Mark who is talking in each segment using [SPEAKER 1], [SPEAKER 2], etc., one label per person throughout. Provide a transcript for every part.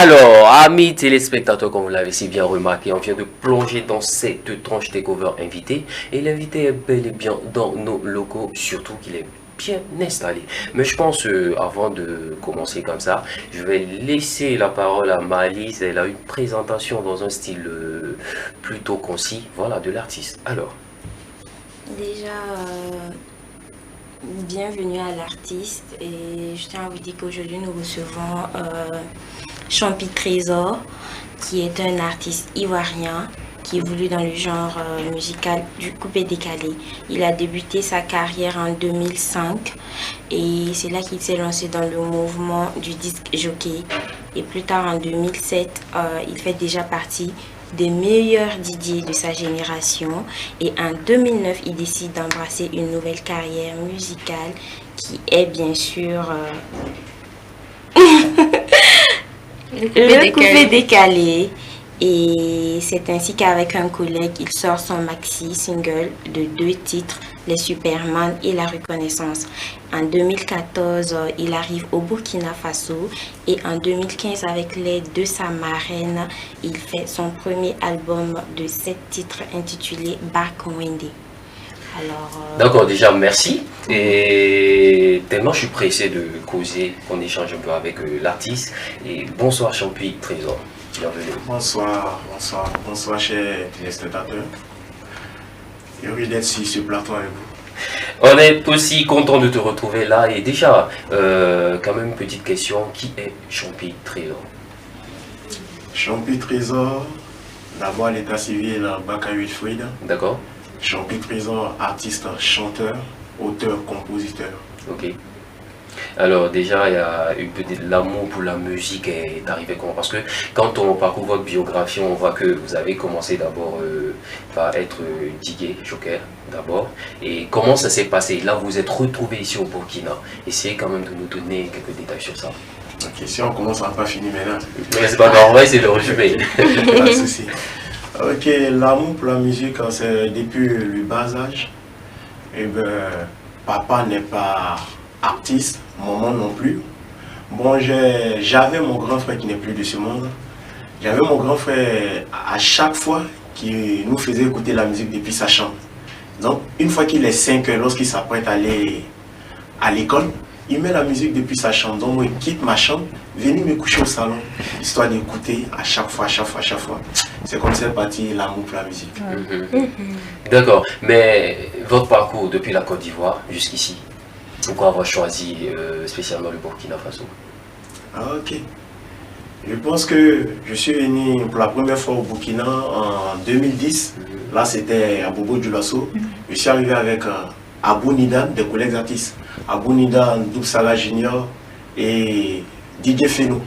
[SPEAKER 1] Alors, amis téléspectateurs, comme vous l'avez si bien remarqué, on vient de plonger dans cette tranche takeover invité. Et l'invité est bel et bien dans nos locaux, surtout qu'il est bien installé. Mais je pense, avant de commencer comme ça, je vais laisser la parole à Malice. Elle a une présentation dans un style plutôt concis, voilà, de l'artiste. Alors.
[SPEAKER 2] Déjà, bienvenue à l'artiste et je tiens à vous dire qu'aujourd'hui nous recevons Champi Trésor, qui est un artiste ivoirien qui évolue dans le genre musical du coupé décalé. Il a débuté sa carrière en 2005 et c'est là qu'il s'est lancé dans le mouvement du disque jockey. Et plus tard en 2007, il fait déjà partie des meilleurs DJ de sa génération et en 2009, il décide d'embrasser une nouvelle carrière musicale qui est bien sûr le coupé décalé. Et c'est ainsi qu'avec un collègue, il sort son maxi single de 2 titres, Les Superman et La Reconnaissance. En 2014, il arrive au Burkina Faso et en 2015, avec l'aide de sa marraine, il fait son premier album de 7 titres intitulé Back Wendy. Alors,
[SPEAKER 1] D'accord, déjà merci. Et tellement je suis pressé de causer, qu'on échange un peu avec l'artiste. Et bonsoir Champi Trésor. Bienvenue.
[SPEAKER 3] Bonsoir chers téléspectateurs. Heureux d'être sur ce plateau avec vous.
[SPEAKER 1] On est aussi content de te retrouver là. Et déjà, quand même une petite question, qui est Champi Trésor?
[SPEAKER 3] Champi Trésor, d'abord l'état civil Baka Wilfried.
[SPEAKER 1] D'accord.
[SPEAKER 3] Champi Trésor, artiste, chanteur, auteur, compositeur.
[SPEAKER 1] Ok. Alors déjà, il y a une petite l'amour pour la musique est arrivé comment? Parce que quand on parcourt votre biographie, on voit que vous avez commencé d'abord par être DJ, joker d'abord. Et comment ça s'est passé? Là, vous êtes retrouvé ici au Burkina. Essayez quand même de nous donner quelques détails sur ça.
[SPEAKER 3] Ok, si on commence, on n'a pas fini maintenant.
[SPEAKER 1] Mais c'est pas grave, on va essayer de résumer.
[SPEAKER 3] Pas de souci. Ok, l'amour pour la musique, c'est depuis le bas âge. Et ben, papa n'est pas artiste, maman non plus. Bon, j'avais mon grand frère qui n'est plus de ce monde. J'avais mon grand frère à chaque fois qui nous faisait écouter la musique depuis sa chambre. Donc, une fois qu'il est 5 heures, lorsqu'il s'apprête à aller à l'école, il met la musique depuis sa chambre. Donc, moi, il quitte ma chambre, venir me coucher au salon, histoire d'écouter à chaque fois. C'est comme ça parti l'amour pour la musique.
[SPEAKER 1] D'accord, mais votre parcours depuis la Côte d'Ivoire jusqu'ici, pourquoi avoir choisi spécialement le Burkina Faso?
[SPEAKER 3] Ok. Je pense que je suis venu pour la première fois au Burkina en 2010. Là, c'était à Bobo Dioulasso. Je suis arrivé avec Abou Nidan, des collègues artistes. Abou Nidan, Doubsala Junior et Didier Feno.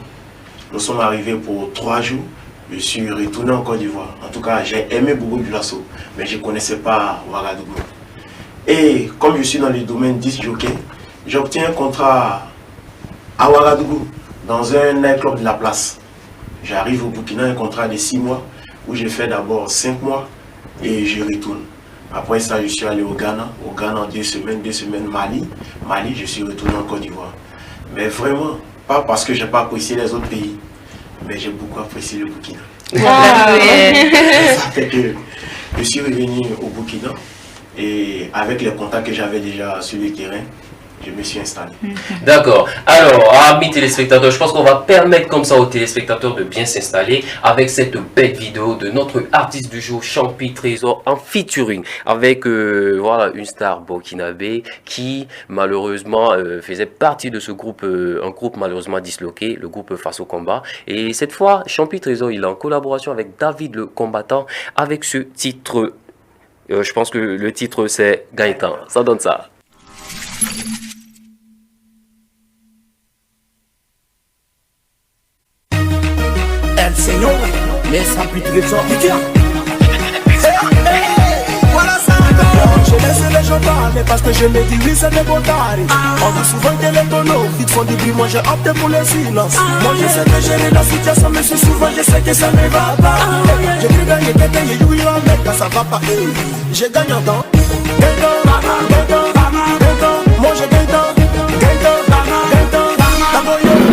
[SPEAKER 3] Nous sommes arrivés pour 3 jours. Je suis retourné en Côte d'Ivoire. En tout cas, j'ai aimé Bobo Dioulasso, mais je ne connaissais pas Ouagadougou. Et comme je suis dans le domaine 10 jockey, j'obtiens un contrat à Ouagadougou, dans un nightclub de la place. J'arrive au Burkina, un contrat de 6 mois, où j'ai fait d'abord 5 mois et je retourne. Après ça, je suis allé au Ghana en 2 semaines Mali. Mali, je suis retourné en Côte d'Ivoire. Mais vraiment, pas parce que je n'ai pas apprécié les autres pays, mais j'ai beaucoup apprécié le Burkina. Ça fait que je suis revenu au Burkina. Et avec les contacts que j'avais déjà sur le terrain, je me suis installé.
[SPEAKER 1] D'accord. Alors, amis téléspectateurs, je pense qu'on va permettre comme ça aux téléspectateurs de bien s'installer avec cette belle vidéo de notre artiste du jour, Champi Trésor, en featuring avec voilà, une star burkinabé qui malheureusement faisait partie de ce groupe, un groupe malheureusement disloqué, le groupe Face au Combat. Et cette fois, Champi Trésor, il est en collaboration avec David le Combattant avec ce titre. Je pense que le titre c'est Gaëtan. Ça donne ça.
[SPEAKER 4] El Señor, les Champi Trésor. Voilà ça. Je laisse les gens parler parce que je me dis oui c'est des bons tarifs. On dit souvent que les tonneaux qui font du bruit, moi j'ai opté pour le silence. Moi j'essaie de gérer la situation mais c'est souvent je sais que ça ne va pas. J'ai pu gagner quelqu'un et oui mais quand ça va pas. J'ai gagné en temps. Moi j'ai gagné en temps.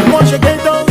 [SPEAKER 4] Moi j'ai gagné en temps.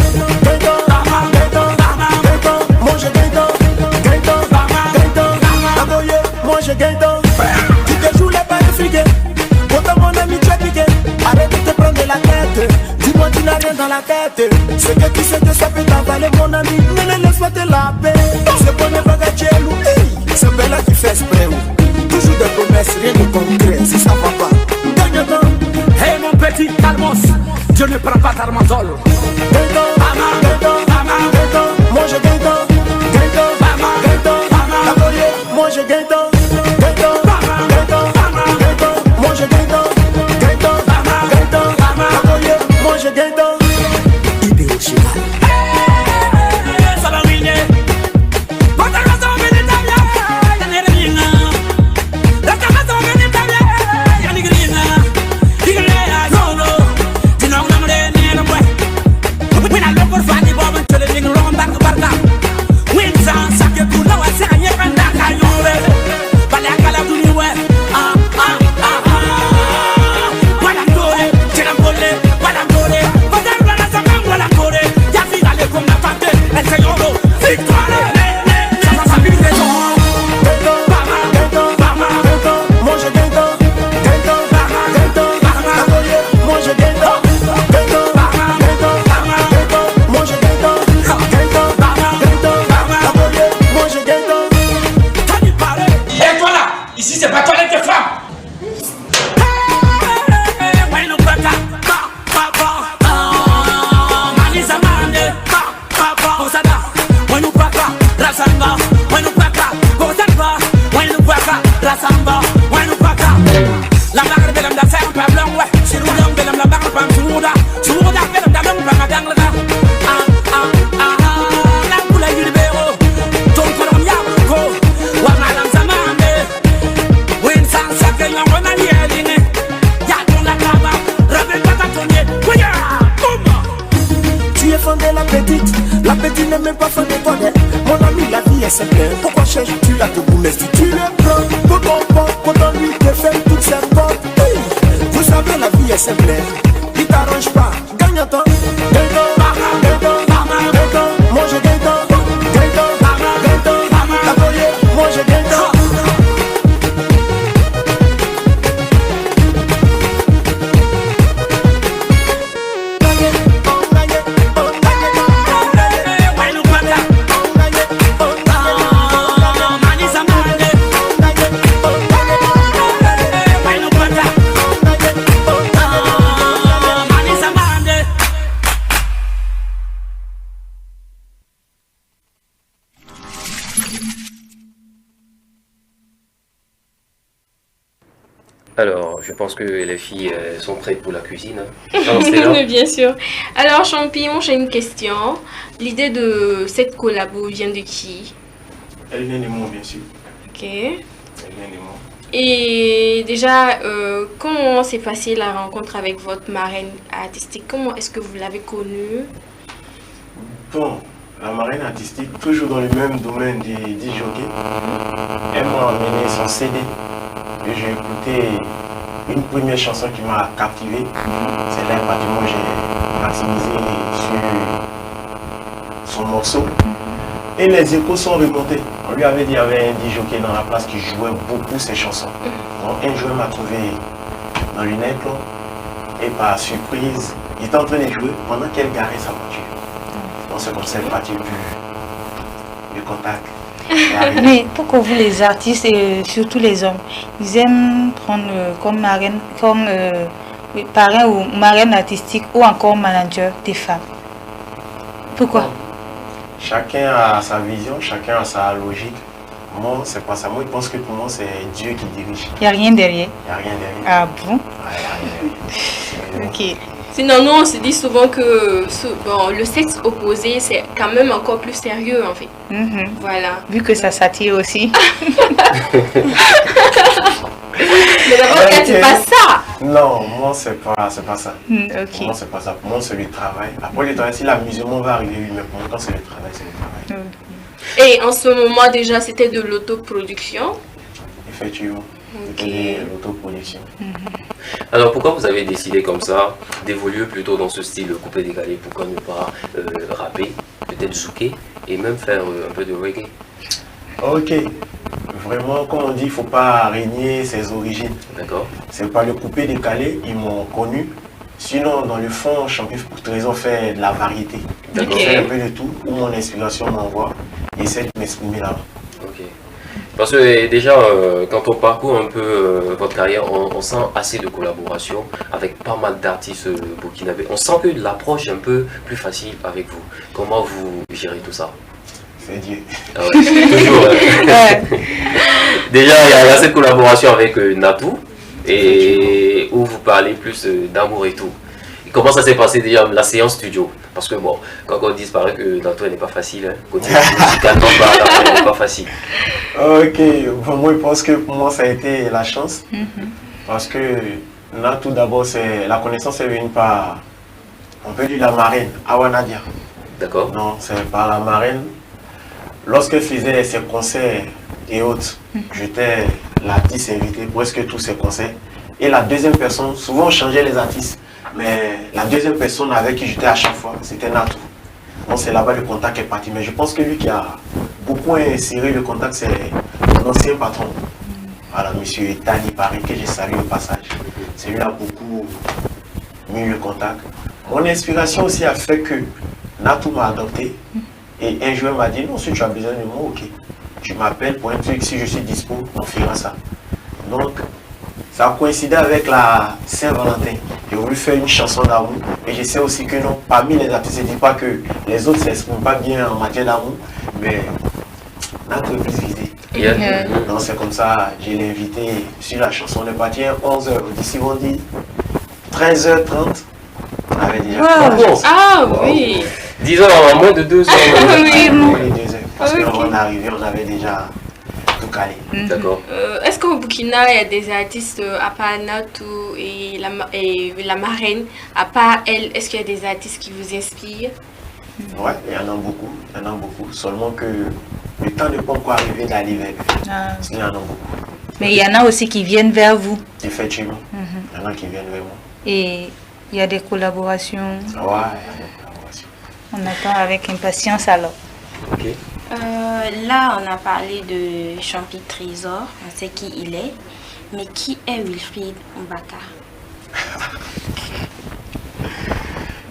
[SPEAKER 4] pas fan de toi, mon ami, la vie est simple. Pourquoi cherches-tu à te domestiquer? Tu le prends, pour ton pote, pour ton lui te fait toutes ses portes. Vous savez, la vie est simple. Il t'arrange pas, gagne ton, gagne ton, gagne ton, gagne ton, moi je gagne ton, gagne ton, gagne ton, la folie, moi je gagne ton.
[SPEAKER 1] Alors, je pense que les filles sont prêtes pour la cuisine. Hein. Non, Stella?
[SPEAKER 5] Bien sûr. Alors, Champignon, j'ai une question. L'idée de cette collabo vient de qui?
[SPEAKER 3] Elle vient de moi, bien sûr.
[SPEAKER 5] Ok.
[SPEAKER 3] Elle vient de moi.
[SPEAKER 5] Et déjà, comment s'est passée la rencontre avec votre marraine artistique? Comment est-ce que vous l'avez connue?
[SPEAKER 3] Bon, la marraine artistique, toujours dans le même domaine des jockeys, elle m'a amené son CD. Et j'ai écouté une première chanson qui m'a captivé. C'est là pratiquement j'ai maximisé sur son morceau. Et les échos sont remontés. On lui avait dit qu'il y avait un DJ dans la place qui jouait beaucoup ses chansons. Donc un jour il m'a trouvé dans le net et par surprise, il était en train de jouer pendant qu'elle garait sa voiture. Donc c'est comme ça qu'elle est partie du contact.
[SPEAKER 6] Mais pourquoi vous les artistes et surtout les hommes, ils aiment prendre comme marraine, comme parrain ou marraine artistique ou encore manager des femmes? Pourquoi?
[SPEAKER 3] Chacun a sa vision, chacun a sa logique. Moi, c'est pas ça. Moi, je pense que pour moi, c'est Dieu qui dirige.
[SPEAKER 6] Il n'y a rien derrière?
[SPEAKER 3] Il n'y a rien derrière.
[SPEAKER 6] Ah bon?
[SPEAKER 3] Ouais, il n'y a rien derrière.
[SPEAKER 6] Ok.
[SPEAKER 5] Sinon, nous, on se dit souvent que bon, le sexe opposé, c'est quand même encore plus sérieux, en fait. Voilà.
[SPEAKER 6] Vu que ça s'attire aussi.
[SPEAKER 5] Mais d'abord,
[SPEAKER 3] Ok.
[SPEAKER 5] c'est pas ça.
[SPEAKER 3] Non, moi, c'est pas ça.
[SPEAKER 6] Ok.
[SPEAKER 3] Pour moi, c'est pas ça. Pour moi, c'est le travail. Après, le travail, si l'amusement va arriver, oui, mais pour moi, quand c'est le travail, c'est le travail.
[SPEAKER 5] Et en ce moment, déjà, c'était de l'autoproduction.
[SPEAKER 3] Effectivement.
[SPEAKER 5] Ok.
[SPEAKER 3] C'était l'autoproduction.
[SPEAKER 1] Alors, pourquoi vous avez décidé comme ça d'évoluer plutôt dans ce style coupé-décalé? Pourquoi ne pas rapper, peut-être zouker et même faire un peu de reggae?
[SPEAKER 3] Ok. Vraiment, comme on dit, il ne faut pas régner ses origines.
[SPEAKER 1] D'accord.
[SPEAKER 3] C'est pas le coupé-décalé, ils m'ont connu. Sinon, dans le fond, Champion pour Trésor fait de la variété.
[SPEAKER 1] D'accord.
[SPEAKER 3] Je fais un peu de tout, où mon inspiration m'envoie. Et essaie de m'exprimer là-bas.
[SPEAKER 1] Ok. Parce que déjà, quand on parcourt un peu votre carrière, on sent assez de collaboration avec pas mal d'artistes burkinabés. On sent que l'approche est un peu plus facile avec vous. Comment vous gérez tout ça?
[SPEAKER 3] C'est Dieu.
[SPEAKER 1] Ah ouais, toujours. Déjà, il y a cette collaboration avec Natou, et où vous parlez plus d'amour et tout. Et comment ça s'est passé déjà la séance studio? Parce que bon, quand on disparaît que Natou elle n'est pas facile, hein, côté musicalement elle n'est pas facile.
[SPEAKER 3] Ok, bon, moi je pense que pour moi ça a été la chance. Parce que Natou d'abord, la connaissance est venue par, on peut dire la marraine, Awa Nadia.
[SPEAKER 1] D'accord.
[SPEAKER 3] Non, c'est par la marraine. Lorsqu'elle faisait ses concerts et autres, j'étais l'artiste invité pour presque tous ses concerts. Et la deuxième personne, souvent on changeait les artistes, mais la deuxième personne avec qui j'étais à chaque fois, c'était Natou. Donc c'est là-bas le contact est parti. Mais je pense que lui qui a beaucoup inséré le contact, c'est mon ancien patron. Voilà, monsieur Tani Paris, que j'ai salué au passage. C'est lui qui a beaucoup mis le contact. Mon inspiration aussi a fait que Natou m'a adopté. Et un jour, il m'a dit, non, si tu as besoin de moi, ok. Tu m'appelles pour un truc, si je suis dispo, on fera ça. Donc, ça a coïncidé avec la Saint-Valentin. J'ai voulu faire une chanson d'amour. Et je sais aussi que non, parmi les artistes, je ne dis pas que les autres ne s'expriment pas bien en matière d'amour, mais Natou est plus visé. Donc c'est comme ça, je l'ai invité sur la chanson. On est parti à 11h. D'ici on dit 13h30. On avait déjà fait la chanson.
[SPEAKER 5] Ah oui.
[SPEAKER 1] Disons en moins de 2 heures.
[SPEAKER 5] Oui.
[SPEAKER 3] Moins de 2 heures. Parce
[SPEAKER 5] Ok.
[SPEAKER 3] qu'on est arrivé, on avait déjà tout calé.
[SPEAKER 1] D'accord.
[SPEAKER 5] Est-ce qu'au Burkina, il y a des artistes, à part Natou et la marraine, à part elle, est-ce qu'il y a des artistes qui vous inspirent?
[SPEAKER 3] Ouais, il y en a beaucoup. Il y en a beaucoup. Seulement que le temps n'est pas encore arrivé d'aller vers eux. Il y en a beaucoup.
[SPEAKER 6] Mais il y en a aussi qui viennent vers vous.
[SPEAKER 3] Effectivement. Il y en a qui viennent vers moi.
[SPEAKER 6] Et il y a des collaborations.
[SPEAKER 3] Ouais, il y a des collaborations.
[SPEAKER 6] On attend avec impatience alors.
[SPEAKER 1] Ok.
[SPEAKER 2] Là, on a parlé de Champi Trésor, on sait qui il est, mais qui est Wilfried Mbaka?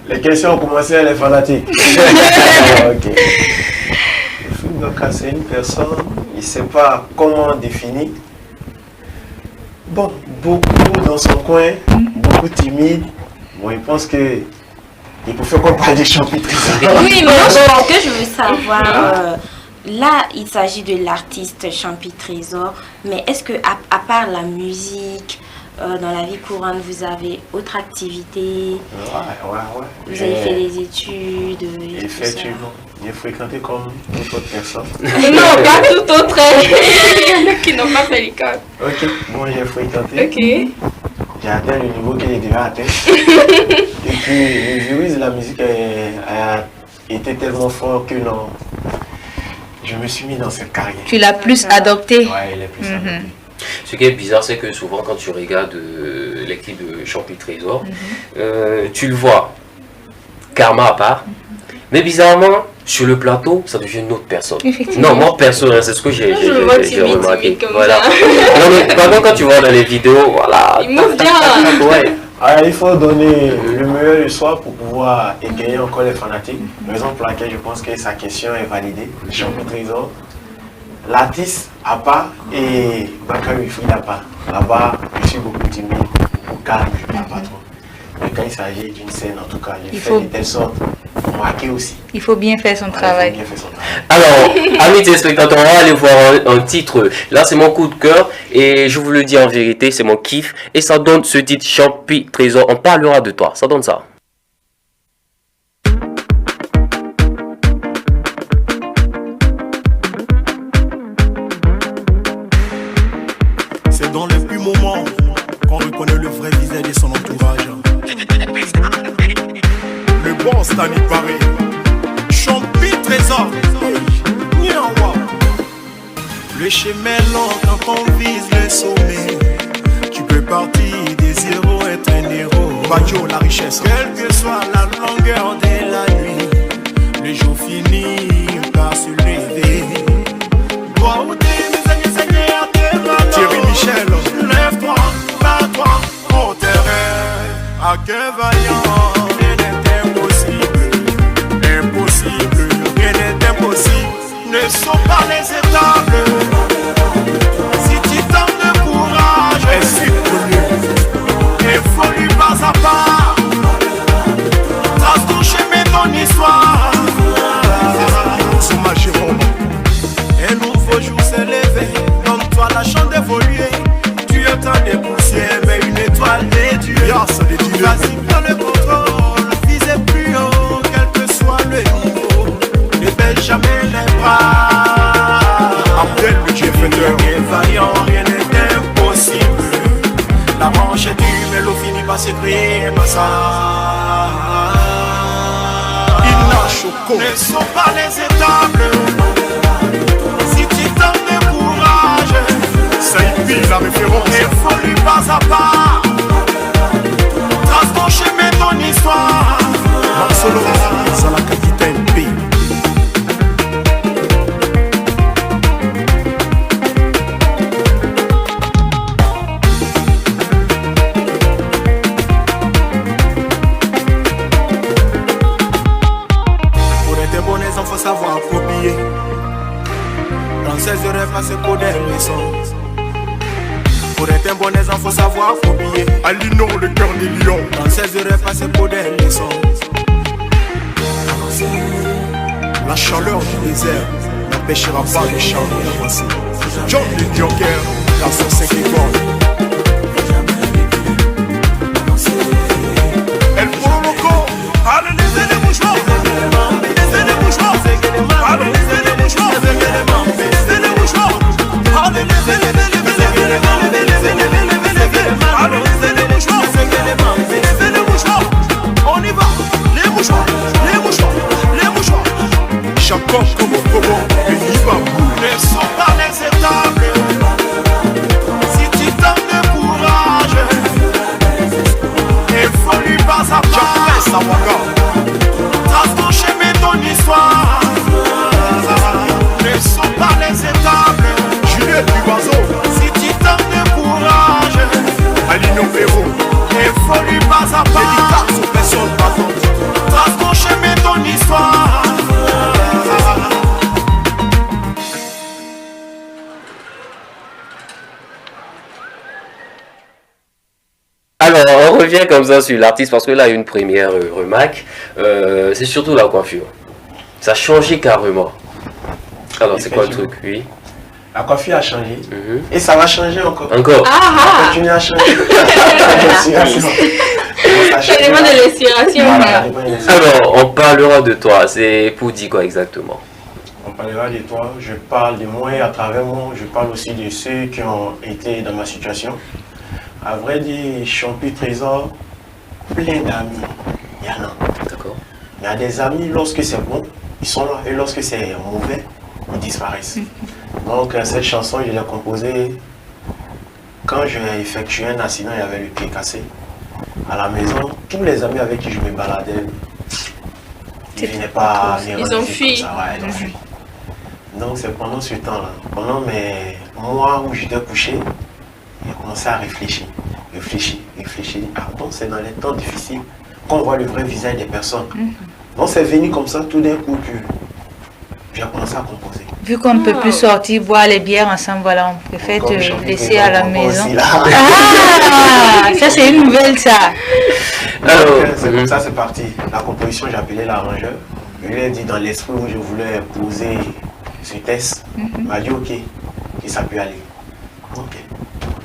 [SPEAKER 3] Les questions ont commencé à les fanatiques. Ok. Wilfried Mbaka, c'est une personne, il ne sait pas comment définir. Bon, beaucoup dans son coin, beaucoup timide. Bon, il pense que il peut faire qu'on parle des Champi Trésor.
[SPEAKER 2] Oui, mais ce que je veux savoir, là, il s'agit de l'artiste Champi Trésor, mais est-ce que à part la musique, dans la vie courante, vous avez autre activité?
[SPEAKER 3] Ouais.
[SPEAKER 2] Vous avez fait des études et
[SPEAKER 3] Effectivement. J'ai fréquenté comme toute autre personne.
[SPEAKER 5] Non, pas tout autre. Il y en a qui n'ont pas fait l'école.
[SPEAKER 3] Ok, bon, j'ai fréquenté.
[SPEAKER 5] Ok.
[SPEAKER 3] J'ai atteint le niveau qu'il devait atteindre. Et puis, le virus de la musique a été tellement fort que non, je me suis mis dans cette carrière.
[SPEAKER 6] Tu l'as plus adopté.
[SPEAKER 3] Ouais, il est plus adopté.
[SPEAKER 1] Ce qui est bizarre, c'est que souvent quand tu regardes les clips de Champi Trésor, tu le vois, Karma à part, mais bizarrement, sur le plateau, ça devient une autre personne. Non, moi perso, c'est ce que j'ai remarqué. Voilà. Non, mais par contre, quand tu vois dans les vidéos, voilà.
[SPEAKER 5] Il move bien.
[SPEAKER 1] Ouais.
[SPEAKER 3] Alors, il faut donner le meilleur de soi pour pouvoir égayer encore les fanatiques. Raison pour laquelle je pense que sa question est validée. Champi Trésor, l'artiste à part et Mbaka Wilfried à part. Là-bas, je suis beaucoup timide, beaucoup calme, je ne parle pas trop. Mais quand il s'agit d'une scène, en tout cas, j'ai fait de telle sorte pour marquer aussi.
[SPEAKER 6] Il faut bien faire son
[SPEAKER 3] Ouais,
[SPEAKER 6] travail.
[SPEAKER 3] il faut bien faire son travail.
[SPEAKER 1] Alors, amis téléspectateurs, on va aller voir un titre. Là, c'est mon coup de cœur et je vous le dis en vérité, c'est mon kiff. Et ça donne ce titre Champi Trésor. On parlera de toi. Ça donne ça.
[SPEAKER 4] C'est dans les plus moments qu'on reconnaît le vrai visage de son entourage. Le bon Stanley Paris, Champi Trésor, Niawa. Le chemin est long quand on vise le sommet. Tu peux partir des zéros, être un héros. Bajo, la richesse. Quelle que soit la longueur de la nuit, le jour finit par se lever. Toi où t'es, Thierry Michel, lève-toi, bats-toi, pour tes rêves. À cœur vaillant, rien n'est impossible. Impossible, rien n'est impossible. Ne sont pas les étables. Si tu t'en de courage, ainsi connu, évolue pas à pas. Trace ton chemin, ton histoire. Sous ma Jérôme, un nouveau jour s'est levé. Toi la chance d'évoluer, tu entends des poussières, mais une étoile des dieux. Vas-y, prends le contrôle, visez plus haut, quel que soit le niveau. Ne baisse jamais les bras. Abdel, le Dieu fêteur. Rien n'est vaillant, rien n'est impossible. La manche est dure, mais l'eau finit par s'écrire, ça. Inna Choco. Ne sont pas les étables. La référence, évolue pas à pas. Trace ton chemin, ton histoire. Marcelo, c'est la capitaine P. Pour être bon, il faut savoir copier. Dans ces heures, pas se connaître les sons. Pour être un bon exemple, faut savoir phobie. Alino, le cœur des lions. Dans ces heures passées pour des leçons. La chaleur du désert n'empêchera pas les chants d'avancer. John le Joker, dans son 5 étoiles. El Poroco, allez lever les mouchoirs. Lever les mouchoirs. Allez lever les mouchoirs. Lever les mouchoirs. Allez lever les mouchoirs. On y va, les mouchoirs, les mouchoirs, les mouchoirs. Ne sont pas les étapes. Si tu donnes le courage, il faut lui pas à pas. Trace ton chemin, ton histoire. Ne sont pas les étapes. Juliette Dubazo. Si tu donnes le courage, Alino Perro. Il faut lui pas à pas. Trace ton chemin, ton histoire.
[SPEAKER 1] Alors, on revient comme ça sur l'artiste parce que là, une première remarque, c'est surtout la coiffure. Ça a changé carrément. Alors, c'est quoi le truc? Oui.
[SPEAKER 3] La coiffure a changé et ça va changer encore.
[SPEAKER 1] Encore?
[SPEAKER 3] Ça va continuer à changer.
[SPEAKER 5] Ça demande de l'inspiration.
[SPEAKER 3] Voilà,
[SPEAKER 1] Alors, on parlera de toi. C'est pour dire quoi exactement?
[SPEAKER 3] on parlera de toi, je parle de moi et à travers moi, je parle aussi de ceux qui ont été dans ma situation. À vrai dire, Champi Trésor, plein d'amis, il y en a.
[SPEAKER 1] D'accord.
[SPEAKER 3] Il y a des amis, lorsque c'est bon, ils sont là, et lorsque c'est mauvais, ils disparaissent. Donc cette chanson, je l'ai composée quand j'ai effectué un accident, il y avait le pied cassé. À la maison, tous les amis avec qui je me baladais, ils ne venaient pas venir.
[SPEAKER 5] Ils ont fui.
[SPEAKER 3] Ouais, ils ont fui. Donc c'est pendant ce temps-là, pendant mes mois où j'étais couché, j'ai commencé à réfléchir. Ah, donc c'est dans les temps difficiles qu'on voit le vrai visage des personnes. Donc c'est venu comme ça tout d'un coup que j'ai commencé à composer.
[SPEAKER 6] Vu qu'on ne peut plus sortir, boire les bières ensemble, voilà, on préfère
[SPEAKER 3] Comme
[SPEAKER 6] te
[SPEAKER 3] Champi
[SPEAKER 6] laisser
[SPEAKER 3] Trésor,
[SPEAKER 6] à la
[SPEAKER 3] on
[SPEAKER 6] maison.
[SPEAKER 3] aussi, là.
[SPEAKER 6] Ah, ça c'est une nouvelle ça.
[SPEAKER 1] Alors,
[SPEAKER 3] C'est comme ça, c'est parti. La composition, j'ai appelé l'arrangeur. Je lui ai dit dans l'esprit où je voulais poser ce test. Il m'a dit ok, que ça peut aller. Ok.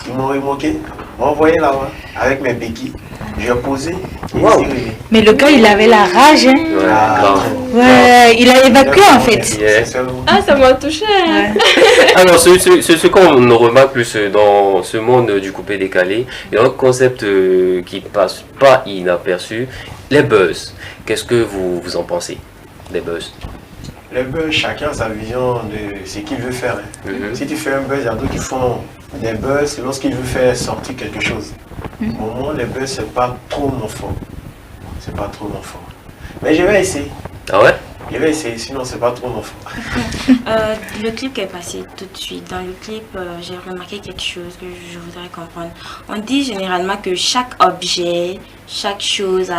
[SPEAKER 3] Ils m'ont remoqué, m'ont envoyé là-bas avec mes béquilles. J'ai posé. Et
[SPEAKER 1] Wow.
[SPEAKER 3] c'est arrivé.
[SPEAKER 6] Mais le gars il avait la rage, hein.
[SPEAKER 1] ouais,
[SPEAKER 3] Ah,
[SPEAKER 1] grave.
[SPEAKER 6] Ouais, il a évacué en fait.
[SPEAKER 1] Yeah.
[SPEAKER 5] Ah, ça m'a touché. Hein.
[SPEAKER 6] Ouais.
[SPEAKER 1] Alors, ce qu'on remarque plus dans ce monde du coupé décalé, il y a un concept qui passe pas inaperçu, les buzz. Qu'est-ce que vous en pensez, les buzz?
[SPEAKER 3] Les buzz, chacun a sa vision de ce qu'il veut faire. Hein. Si tu fais un buzz, il y a d'autres qui font des buzz lorsqu'ils veulent faire sortir quelque chose. Pour moi, les buzz, c'est pas trop mon fort. C'est pas trop mon fort. Mais je vais essayer.
[SPEAKER 1] Ah ouais?
[SPEAKER 3] Je vais essayer, sinon c'est pas trop mon fort.
[SPEAKER 2] Le clip qui est passé tout de suite, dans le clip, j'ai remarqué quelque chose que je voudrais comprendre. On dit généralement que chaque objet, chaque chose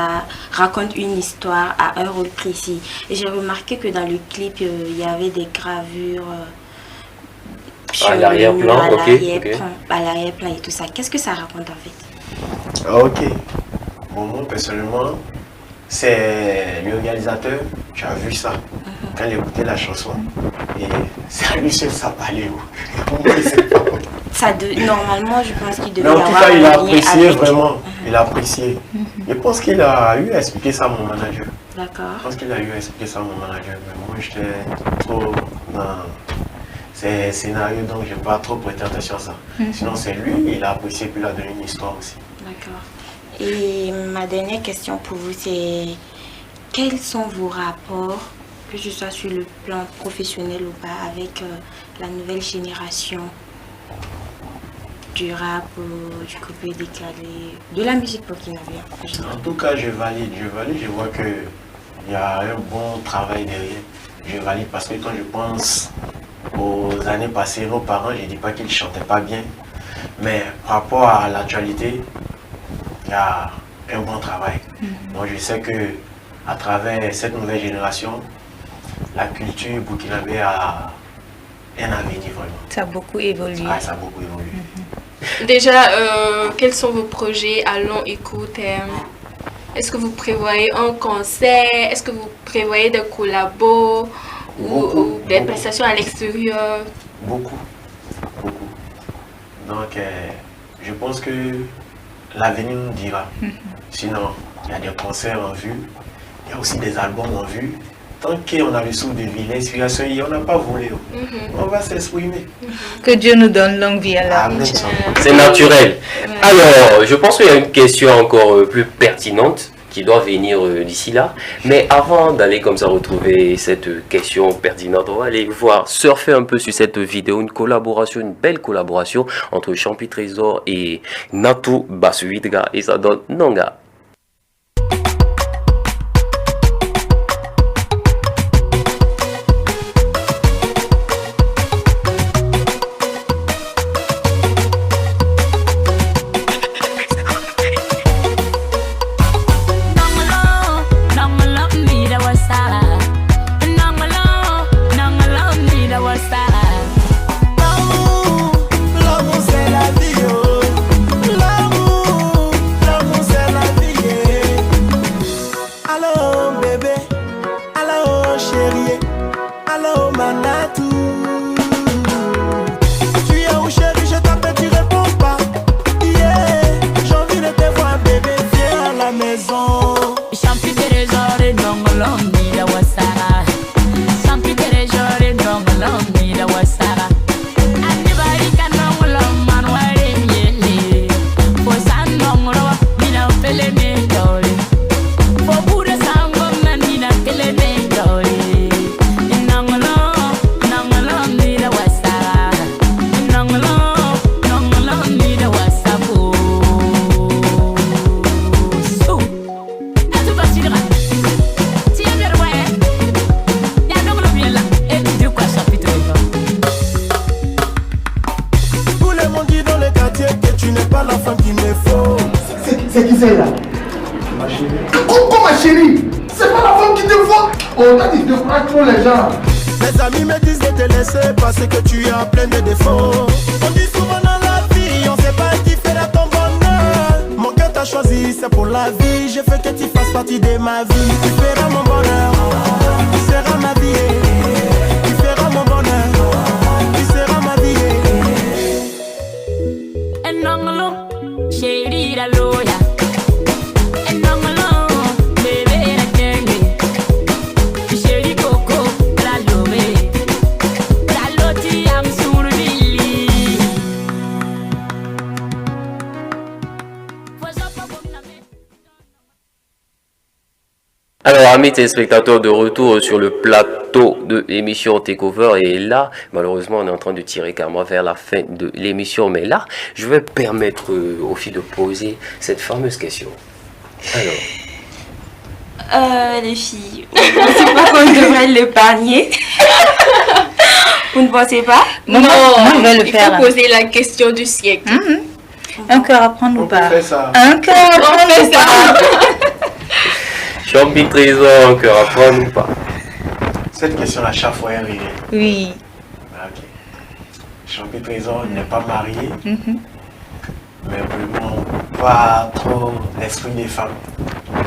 [SPEAKER 2] raconte une histoire à un rôle précis. Et j'ai remarqué que dans le clip, il y avait des gravures
[SPEAKER 1] À l'arrière-plan,
[SPEAKER 2] à
[SPEAKER 1] ok,
[SPEAKER 2] l'arrière-plan, à l'arrière-plan et tout ça. Qu'est-ce que ça raconte en fait?
[SPEAKER 3] Ok. Bon, moi personnellement, c'est le réalisateur, tu as vu ça, quand il écoutait la chanson. Et c'est à lui seul ça parlait. Moi, je sais pas.
[SPEAKER 2] Normalement, je pense qu'il devait
[SPEAKER 3] Mais en
[SPEAKER 2] y
[SPEAKER 3] tout
[SPEAKER 2] avoir
[SPEAKER 3] cas, il a
[SPEAKER 2] un lien
[SPEAKER 3] apprécié
[SPEAKER 2] avec.
[SPEAKER 3] vraiment. Il a apprécié. Je pense qu'il a eu à expliquer ça à mon manager.
[SPEAKER 2] D'accord.
[SPEAKER 3] Je pense qu'il a eu à expliquer ça à mon manager. Mais moi, j'étais trop dans ces scénarios, donc je n'ai pas trop prêté attention à ça. Sinon, c'est lui, il a apprécié, puis il a donné une histoire aussi.
[SPEAKER 2] D'accord. Et ma dernière question pour vous, c'est quels sont vos rapports, que ce soit sur le plan professionnel ou pas, avec la nouvelle génération du rap, du coupé décalé, de la musique burkinabé en général?
[SPEAKER 3] En tout cas, je valide, je vois qu'il y a un bon travail derrière. Je valide parce que quand je pense aux années passées, nos parents, je ne dis pas qu'ils ne chantaient pas bien, mais par rapport à l'actualité, il y a un bon travail. Donc je sais que à travers cette nouvelle génération, la culture burkinabé a un avenir vraiment.
[SPEAKER 6] Ça a beaucoup évolué.
[SPEAKER 3] Ouais, ça a beaucoup évolué.
[SPEAKER 5] Déjà, quels sont vos projets à long et court terme? Est-ce que vous prévoyez un concert? Est-ce que vous prévoyez des collabos ou des prestations à l'extérieur?
[SPEAKER 3] Beaucoup. Donc, je pense que l'avenir nous dira. Sinon, il y a des concerts en vue, il y a aussi des albums en vue. Tant qu'on a le sou de vie, l'inspiration, on n'a pas volé. On va s'exprimer.
[SPEAKER 6] Que Dieu nous donne longue vie à la
[SPEAKER 3] Amen.
[SPEAKER 1] C'est naturel. Alors, je pense qu'il y a une question encore plus pertinente qui doit venir d'ici là. Mais avant d'aller comme ça retrouver cette question pertinente, on va aller voir, surfer un peu sur cette vidéo, une collaboration, une belle collaboration entre Champi Trésor et Natou Basuidga, et ça donne Nonga.
[SPEAKER 7] C'est qui c'est là? Ma chérie. Comment ma chérie? C'est pas la femme qui te voit. On t'a dit de croire trop les gens.
[SPEAKER 4] Mes amis me disent de te laisser parce que tu as plein de défauts. On dit souvent dans la vie, on sait pas qui fera ton bonheur. Mon cœur t'a choisi, c'est pour la vie. Je veux que tu fasses partie de ma vie. Tu feras mon bonheur, tu seras ma vie. Tu feras mon bonheur, tu seras ma vie.
[SPEAKER 8] En anglo, chérie la loya.
[SPEAKER 1] Alors, amis téléspectateurs, de retour sur le plateau de l'émission Takeover. Et là, malheureusement, on est en train de tirer carrément vers la fin de l'émission. Mais là, je vais permettre aux filles de poser cette fameuse question. Alors.
[SPEAKER 2] Les filles, vous ne pensez pas qu'on devrait l'épargner? Vous ne pensez pas?
[SPEAKER 6] Non, je vais le
[SPEAKER 5] il
[SPEAKER 6] faire.
[SPEAKER 5] faut poser la question du siècle.
[SPEAKER 6] Un cœur à prendre ou pas?
[SPEAKER 3] fait ça.
[SPEAKER 6] Un cœur à prendre ou pas?
[SPEAKER 1] Champi Trésor, un cœur à prendre ou pas?
[SPEAKER 3] Cette question, à chaque fois, elle revient.
[SPEAKER 6] Oui.
[SPEAKER 3] Ok. Champi Trésor n'est pas marié, mais vraiment pas trop l'esprit des femmes.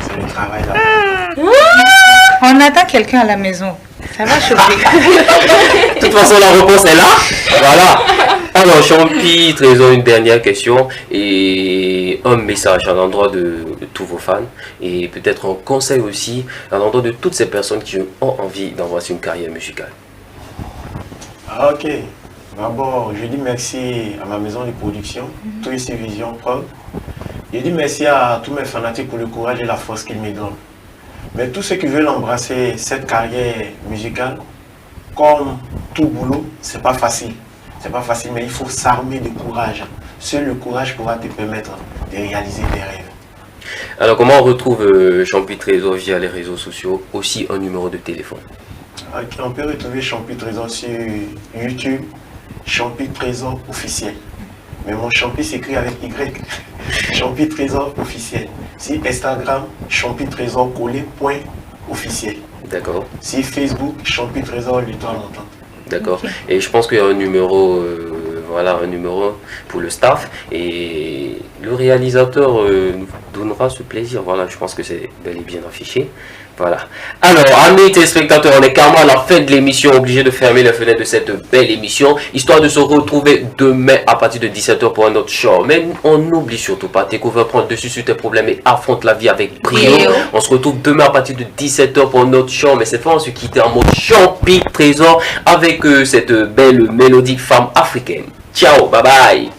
[SPEAKER 3] C'est le travail là.
[SPEAKER 6] On attend quelqu'un à la maison. Ça va chauffer.
[SPEAKER 1] De toute façon, la réponse est là. Voilà. Alors, Champi Trésor, une dernière question et un message à l'endroit de tous vos fans et peut-être un conseil aussi à l'endroit de toutes ces personnes qui ont envie d'embrasser une carrière musicale.
[SPEAKER 3] Ok. D'abord, je dis merci à ma maison de production, Twist Vision Prod. Je dis merci à tous mes fanatiques pour le courage et la force qu'ils me donnent. Mais tous ceux qui veulent embrasser cette carrière musicale, comme tout boulot, c'est pas facile. C'est pas facile, mais il faut s'armer de courage. Seul le courage pourra te permettre de réaliser tes rêves.
[SPEAKER 1] Alors, comment on retrouve Champi Trésor via les réseaux sociaux? Aussi un numéro de téléphone.
[SPEAKER 3] Ok, on peut retrouver Champi Trésor sur YouTube, Champi Trésor officiel. Mais mon Champi s'écrit avec Y. Champi Trésor officiel. Si Instagram, Champi Trésor collé point officiel.
[SPEAKER 1] D'accord.
[SPEAKER 3] Si Facebook, Champi Trésor l'étoile montante.
[SPEAKER 1] D'accord. Et je pense qu'il y a un numéro, voilà, un numéro pour le staff. Et le réalisateur nous donnera ce plaisir. Voilà, je pense que c'est bel et bien affiché. Voilà. Alors, amis téléspectateurs, on est carrément à la fin de l'émission, obligé de fermer les fenêtres de cette belle émission, histoire de se retrouver demain à partir de 17h pour un autre show. Mais on n'oublie surtout pas, Takeover prend le dessus sur tes problèmes et affronte la vie avec brio. On se retrouve demain à partir de 17h pour un autre show, mais cette fois on se quitte en mode Champi Trésor avec cette belle mélodie femme africaine. Ciao, bye bye.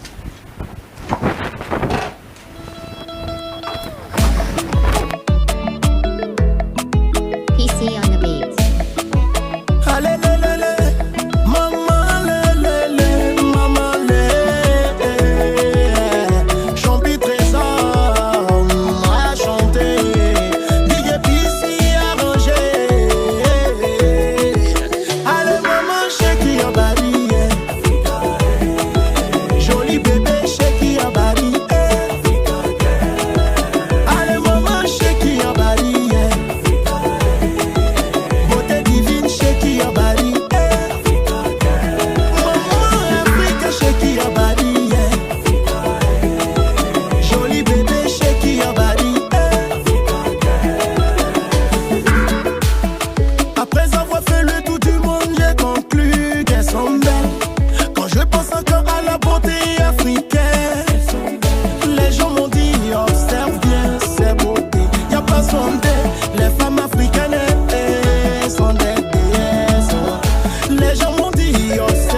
[SPEAKER 4] yourself.